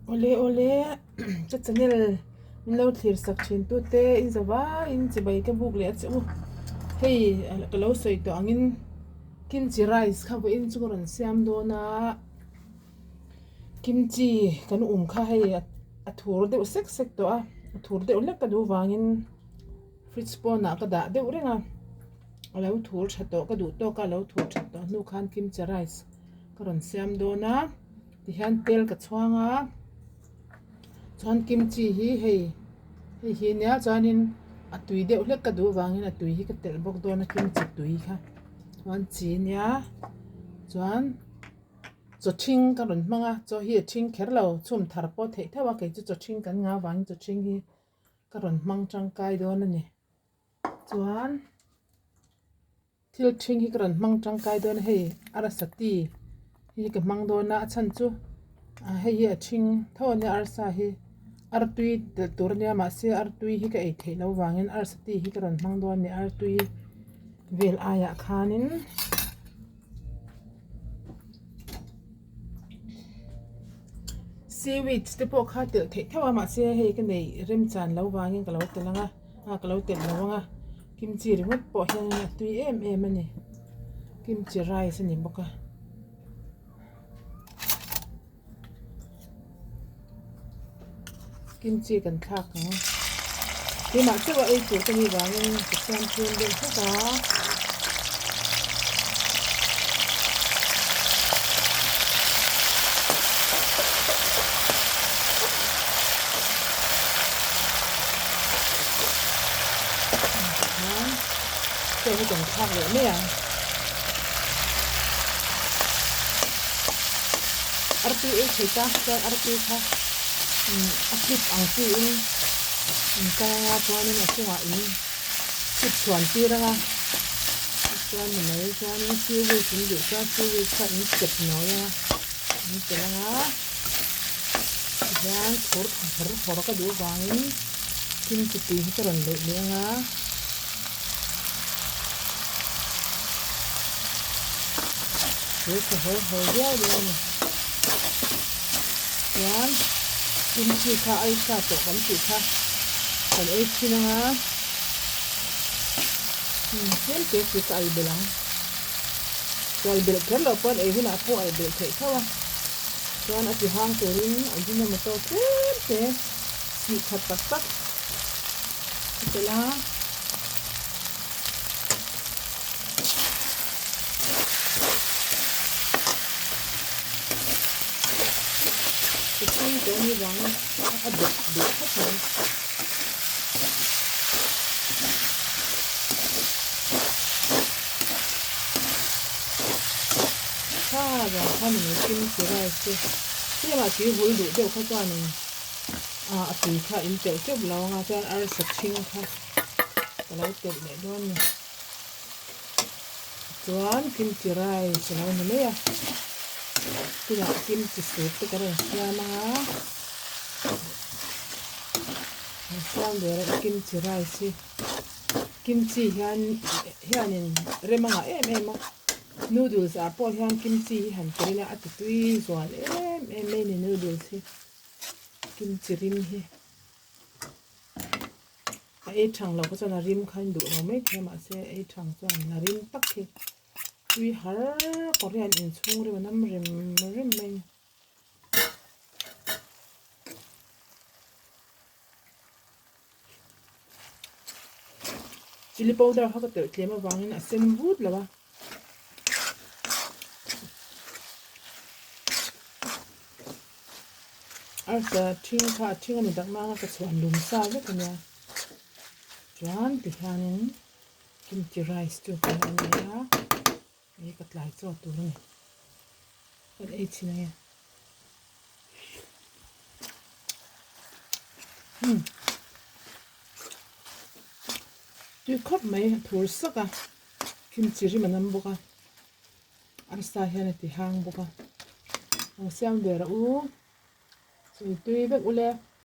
Ole ole chắc channel mình lâu thiệt sắc chín tu te in zawa in chỉ bay cái bục lệ chứ hey cái lâu sợi to angin kimchi rice kha với in chu ron siam do na kimchi kan kha hey a thur de sek sek to a thur de lek ka du wangin fridge pon na ka da de urenga alo thur thato ka du to ka lo thur thato nu khan kimchi rice ka ron siam do na ti han tel ka chwanga chuan kimchi hi nia chuanin a tui deuh hlek ka du wangin a tui hi ka tel bawk dawna kimchi tui kha chuan chi nia chuan chaw țhing ka rawn hmanga chaw hi a ṭhing kher lo chhum thar pawh theih theuh a kei chu chaw ṭhing kan nga wangin chaw ṭhing hi ka rawn hmang tangkai dawn ani chuan thil ṭhing hi ka rawn hmang tangkai dawn hei arasati hi ka hmang dawna a chan chu hei hi a ṭhing tho ania arsa hi artui tel tur nia ma se artui hi ka ei thei lo wangin arsati hi ka rawn hmang dawn ni artui vel aya khanin seaweed te pawh kha tel thei theuh ma se hei ka nei rem chan lo wangin ka lo telanga ka lo tel lawanga kimchi ringot pawh hian a tui em em ani kimchi rice ani boka kimchi kan thak nga hi ma chewa ei tur ka ni wangin ka siam thun den thaka cái cái còn thang nữa nè arti ấy thì ta cái arti ha clip ang ti in cái nga chuan in a chunga in clip chuan ti ranga chuan ni mai chuan in siu vi sin du chuan siu vi kha in step no ya in te langa yan thor ka du wangin kim chi ti hi ka ron le lenga cái hồi dễ luôn yan kimchi kha ai sa to kimchi kha kan ai chinanga sen ke chi ka ai belang kal bel kan lo pon ai hina ko ai bel thei thawa chuan a ti hang turin ai dina ma to te si khat tak tak tela cái chỗ như vậy nó được hết rồi rồi thôi mình kim chỉ ra chứ nhưng mà chỉ vui đủ đều không cho mình tùy khai in tiểu chút lâu nga cho ăn sạch chinh thôi cái lấy tiểu để luôn nè chuan kim chỉ ra sẽ lâu nữa cái là kimchi soup cái này xem mà xem để kimchi rice kimchi hian remanga em noodles a po hian kimchi han terina atui zual em ni noodles hi kimchi rim hi ai thang lo ko chana rim khan du no me ke ma se ai thang chuan na rim tak hi tui har korean in chung ri nam rim mai chili powder ha ka tel tlema wangin a sem vut lawa arsa thing ani dak ma ka chuan lum sa le kanya chuan ti hanin kimchi rice tu ka ania ei ka tlai chaw tur ni kan ei china ya tu khop mai thur saka kimchi ri manam boka arsa hian ti hang boka siam vera u so tui bek ule